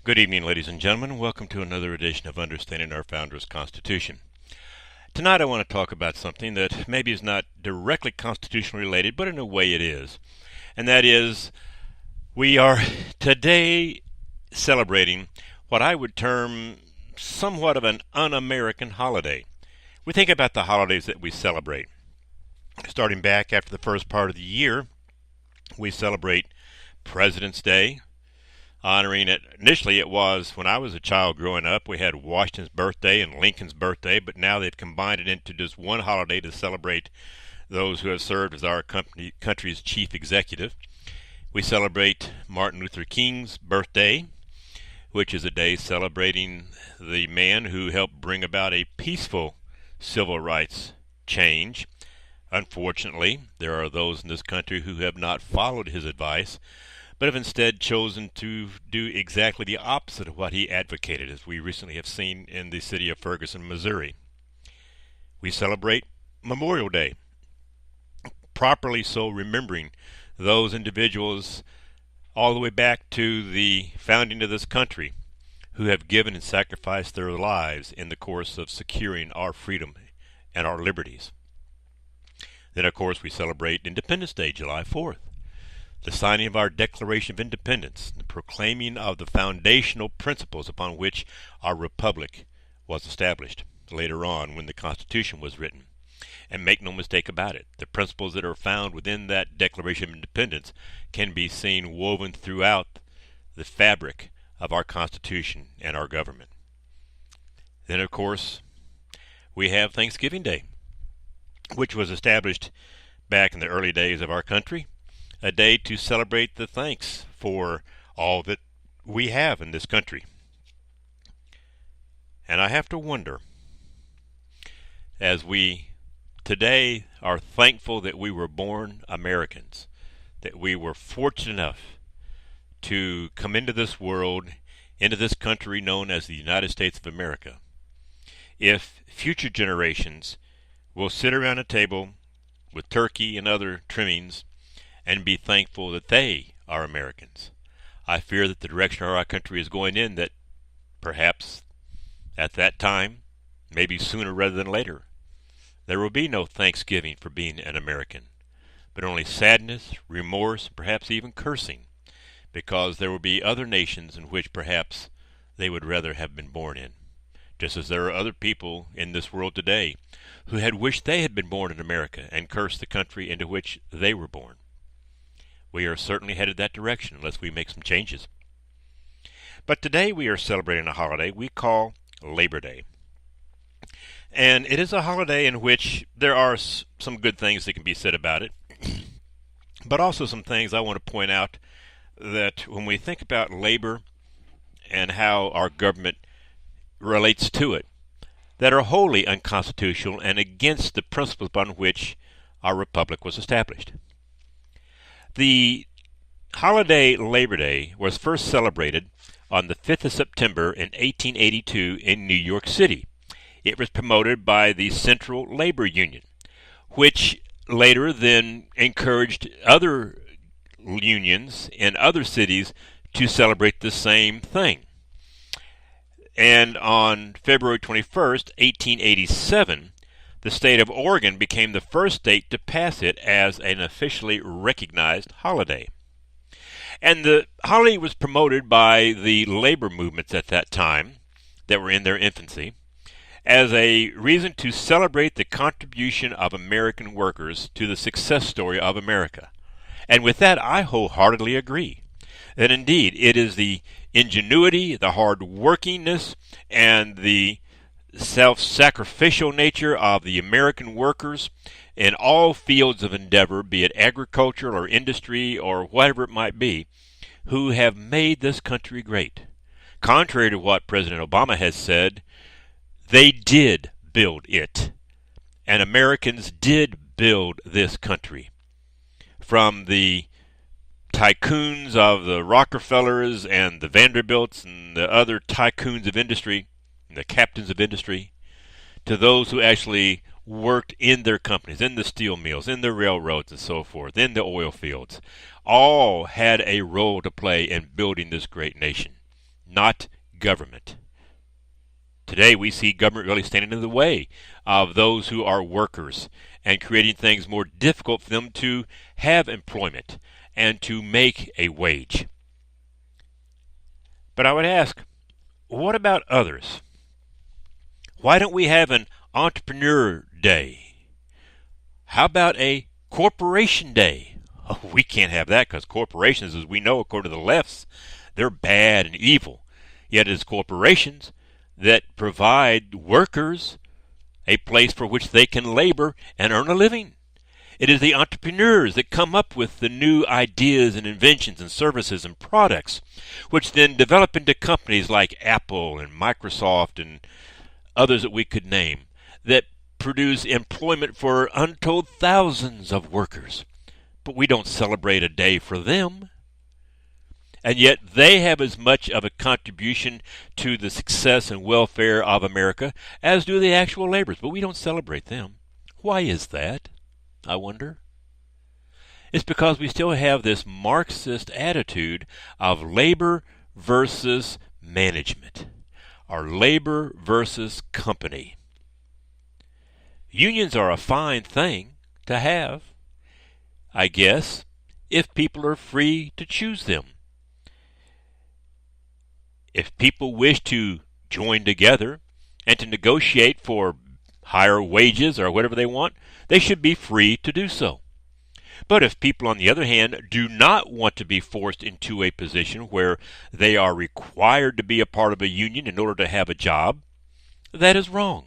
Good evening, ladies and gentlemen. Welcome to another edition of Understanding Our Founders' Constitution. Tonight I want to talk about something that maybe is not directly constitutionally related, but in a way it is. And that is, we are today celebrating what I would term somewhat of an un-American holiday. We think about the holidays that we celebrate. Starting back after the first part of the year, we celebrate President's Day, honoring it. Initially, it was when I was a child growing up, we had Washington's birthday and Lincoln's birthday, but now they've combined it into just one holiday to celebrate those who have served as our country's chief executive. We celebrate Martin Luther King's birthday, which is a day celebrating the man who helped bring about a peaceful civil rights change. Unfortunately, there are those in this country who have not followed his advice, but have instead chosen to do exactly the opposite of what he advocated, as we recently have seen in the city of Ferguson, Missouri. We celebrate Memorial Day, properly so remembering those individuals all the way back to the founding of this country who have given and sacrificed their lives in the course of securing our freedom and our liberties. Then, of course, we celebrate Independence Day, July 4th. The signing of our Declaration of Independence, the proclaiming of the foundational principles upon which our republic was established later on when the Constitution was written. And make no mistake about it, the principles that are found within that Declaration of Independence can be seen woven throughout the fabric of our Constitution and our government. Then, of course, we have Thanksgiving Day, which was established back in the early days of our country, a day to celebrate the thanks for all that we have in this country. And I have to wonder, as we today are thankful that we were born Americans, that we were fortunate enough to come into this world, into this country known as the United States of America, if future generations will sit around a table with turkey and other trimmings and be thankful that they are Americans. I fear that the direction our country is going in, that perhaps at that time, maybe sooner rather than later, there will be no thanksgiving for being an American, but only sadness, remorse, perhaps even cursing, because there will be other nations in which perhaps they would rather have been born in. Just as there are other people in this world today who had wished they had been born in America and cursed the country into which they were born. We are certainly headed that direction unless we make some changes. But today we are celebrating a holiday we call Labor Day. And it is a holiday in which there are some good things that can be said about it, but also some things I want to point out that when we think about labor and how our government relates to it, that are wholly unconstitutional and against the principles upon which our republic was established. The holiday Labor Day was first celebrated on the 5th of September in 1882 in New York City. It was promoted by the Central Labor Union, which later then encouraged other unions in other cities to celebrate the same thing. And on February 21st, 1887, the state of Oregon became the first state to pass it as an officially recognized holiday. And the holiday was promoted by the labor movements at that time that were in their infancy as a reason to celebrate the contribution of American workers to the success story of America. And with that, I wholeheartedly agree that indeed it is the ingenuity, the hard workingness, and the self-sacrificial nature of the American workers in all fields of endeavor, be it agriculture or industry or whatever it might be, who have made this country great. Contrary to what President Obama has said, they did build it, and Americans did build this country. From the tycoons of the Rockefellers and the Vanderbilts and the other tycoons of industry, the captains of industry, to those who actually worked in their companies, in the steel mills, in the railroads and so forth, in the oil fields, all had a role to play in building this great nation. not government. Today we see government really standing in the way of those who are workers and creating things more difficult for them to have employment and to make a wage. But I would ask, what about others? Why don't we have an entrepreneur day? How about a corporation day? Oh, we can't have that because corporations, as we know, according to the lefts, they're bad and evil. Yet it is corporations that provide workers a place for which they can labor and earn a living. It is the entrepreneurs that come up with the new ideas and inventions and services and products, which then develop into companies like Apple and Microsoft and others that we could name, that produce employment for untold thousands of workers. But we don't celebrate a day for them. And yet they have as much of a contribution to the success and welfare of America as do the actual laborers. But we don't celebrate them. Why is that, I wonder? It's because we still have this Marxist attitude of labor versus management, or labor versus company. Unions are a fine thing to have, I guess, if people are free to choose them. If people wish to join together and to negotiate for higher wages or whatever they want, they should be free to do so. But if people, on the other hand, do not want to be forced into a position where they are required to be a part of a union in order to have a job, that is wrong.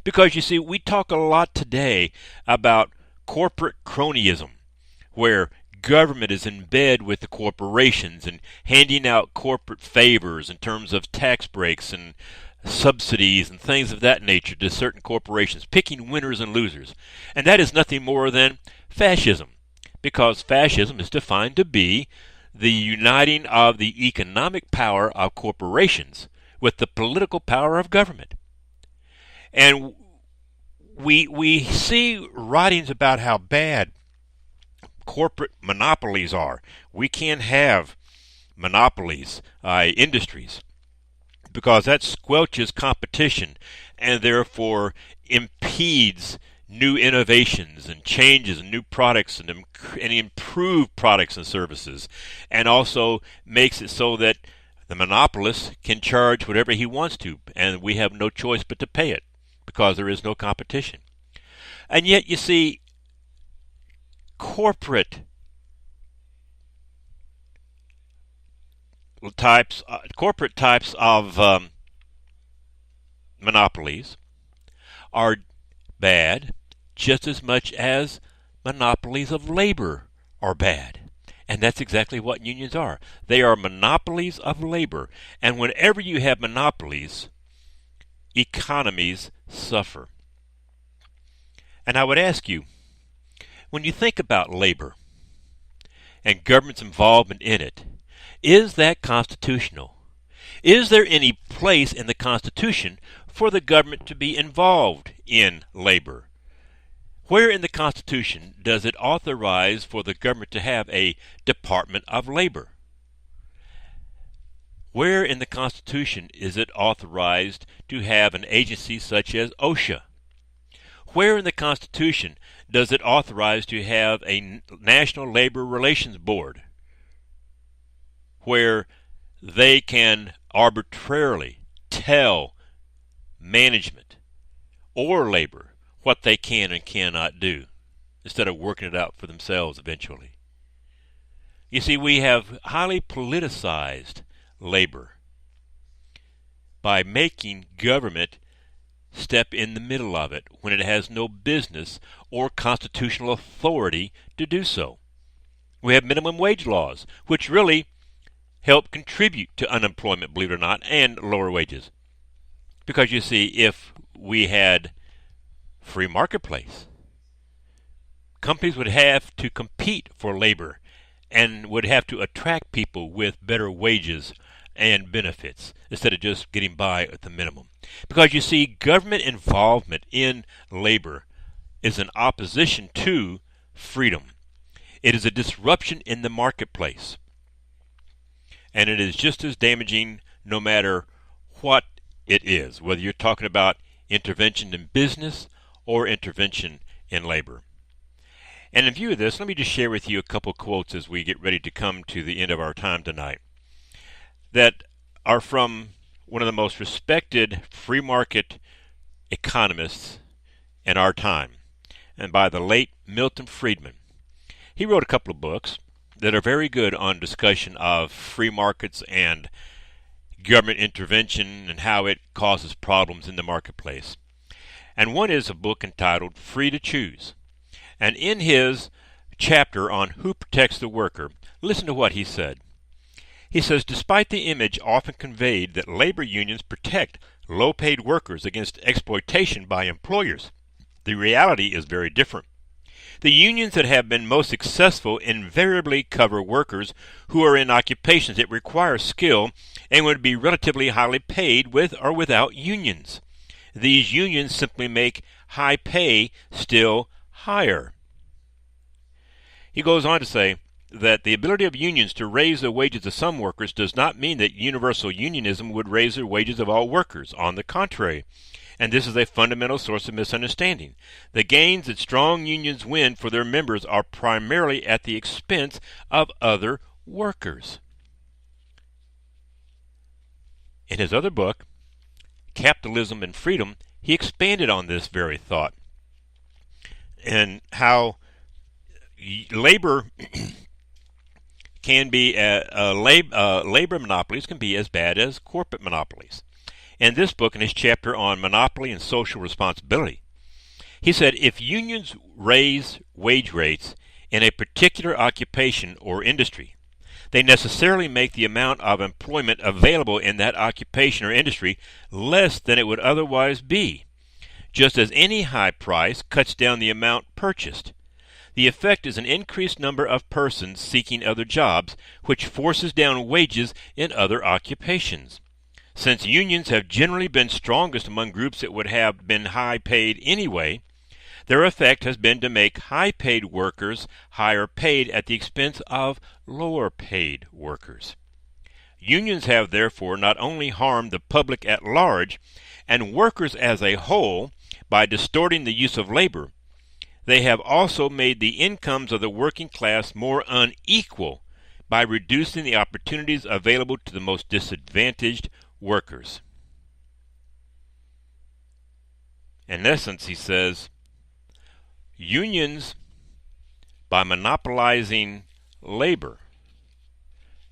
Because, you see, we talk a lot today about corporate cronyism, where government is in bed with the corporations and handing out corporate favors in terms of tax breaks and subsidies and things of that nature to certain corporations, picking winners and losers. And that is nothing more than fascism, because fascism is defined to be the uniting of the economic power of corporations with the political power of government. And we see writings about how bad corporate monopolies are. We can't have monopolies, industries, because that squelches competition and therefore impedes new innovations and changes and new products and improved products and services, and also makes it so that the monopolist can charge whatever he wants to, and we have no choice but to pay it because there is no competition. And yet, you see, corporate types of monopolies are bad just as much as monopolies of labor are bad. And that's exactly what unions are. They are monopolies of labor. And whenever you have monopolies, economies suffer. And I would ask you, when you think about labor and government's involvement in it, is that constitutional? Is there any place in the Constitution for the government to be involved in labor? Where in the Constitution does it authorize for the government to have a Department of Labor? Where in the Constitution is it authorized to have an agency such as OSHA? Where in the Constitution does it authorize to have a National Labor Relations Board where they can arbitrarily tell management or labor what they can and cannot do instead of working it out for themselves eventually? You see, we have highly politicized labor by making government step in the middle of it when it has no business or constitutional authority to do so. We have minimum wage laws, which really help contribute to unemployment, believe it or not, and lower wages. Because you see, if we had free marketplace, companies would have to compete for labor and would have to attract people with better wages and benefits instead of just getting by at the minimum. Because you see, government involvement in labor is an opposition to freedom. It is a disruption in the marketplace. And it is just as damaging no matter what it is, whether you're talking about intervention in business or intervention in labor. And in view of this, let me just share with you a couple quotes as we get ready to come to the end of our time tonight that are from one of the most respected free market economists in our time, and by the late Milton Friedman. He wrote a couple of books that are very good on discussion of free markets and government intervention and how it causes problems in the marketplace. And one is a book entitled Free to Choose. And in his chapter on who protects the worker, listen to what he said. He says, despite the image often conveyed that labor unions protect low-paid workers against exploitation by employers, the reality is very different. The unions that have been most successful invariably cover workers who are in occupations that require skill and would be relatively highly paid with or without unions. These unions simply make high pay still higher. He goes on to say that the ability of unions to raise the wages of some workers does not mean that universal unionism would raise the wages of all workers. On the contrary, and this is a fundamental source of misunderstanding. The gains that strong unions win for their members are primarily at the expense of other workers. In his other book, Capitalism and Freedom, he expanded on this very thought and how labor can be labor monopolies can be as bad as corporate monopolies. In this book, in his chapter on monopoly and social responsibility, he said if unions raise wage rates in a particular occupation or industry, they necessarily make the amount of employment available in that occupation or industry less than it would otherwise be, just as any high price cuts down the amount purchased. The effect is an increased number of persons seeking other jobs, which forces down wages in other occupations. Since unions have generally been strongest among groups that would have been high paid anyway, their effect has been to make high paid workers higher paid at the expense of lower paid workers. Unions have therefore not only harmed the public at large and workers as a whole by distorting the use of labor, they have also made the incomes of the working class more unequal by reducing the opportunities available to the most disadvantaged workers. In essence, he says, unions, by monopolizing labor,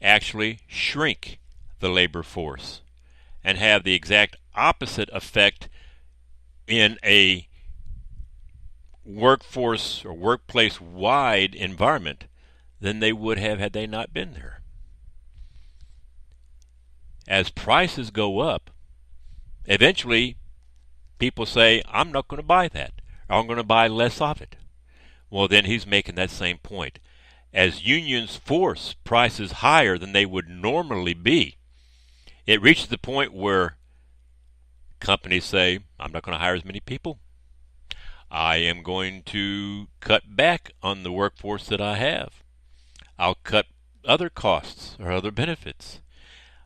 actually shrink the labor force and have the exact opposite effect in a workforce or workplace-wide environment than they would have had they not been there. As prices go up, eventually people say, I'm not going to buy that, or I'm going to buy less of it. Well, then he's making that same point. As unions force prices higher than they would normally be, it reaches the point where companies say, I'm not going to hire as many people. I am going to cut back on the workforce that I have. I'll cut other costs or other benefits.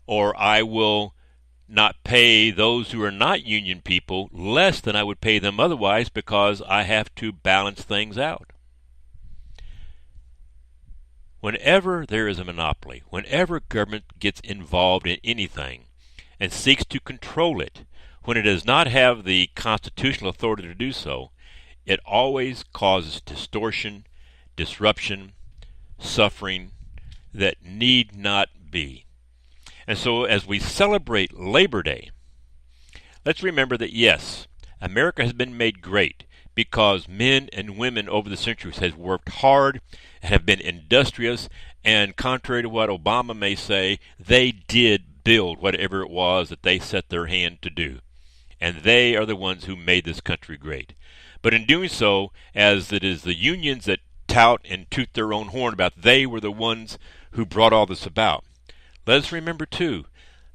Or I will not pay those who are not union people less than I would pay them otherwise because I have to balance things out. Whenever there is a monopoly, whenever government gets involved in anything and seeks to control it, when it does not have the constitutional authority to do so, it always causes distortion, disruption, suffering that need not be. And so as we celebrate Labor Day, let's remember that yes, America has been made great because men and women over the centuries have worked hard and have been industrious, and contrary to what Obama may say, they did build whatever it was that they set their hand to do. And they are the ones who made this country great. But in doing so, as it is the unions that tout and toot their own horn about they were the ones who brought all this about, let us remember, too,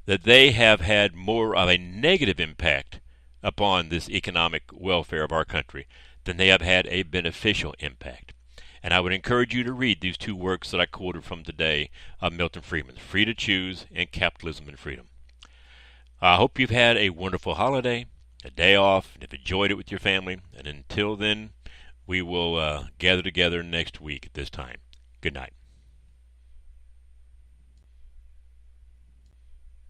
that they have had more of a negative impact upon this economic welfare of our country than they have had a beneficial impact. And I would encourage you to read these two works that I quoted from today of Milton Friedman, Free to Choose and Capitalism and Freedom. I hope you've had a wonderful holiday, a day off, and have enjoyed it with your family. And until then, we will gather together next week at this time. Good night.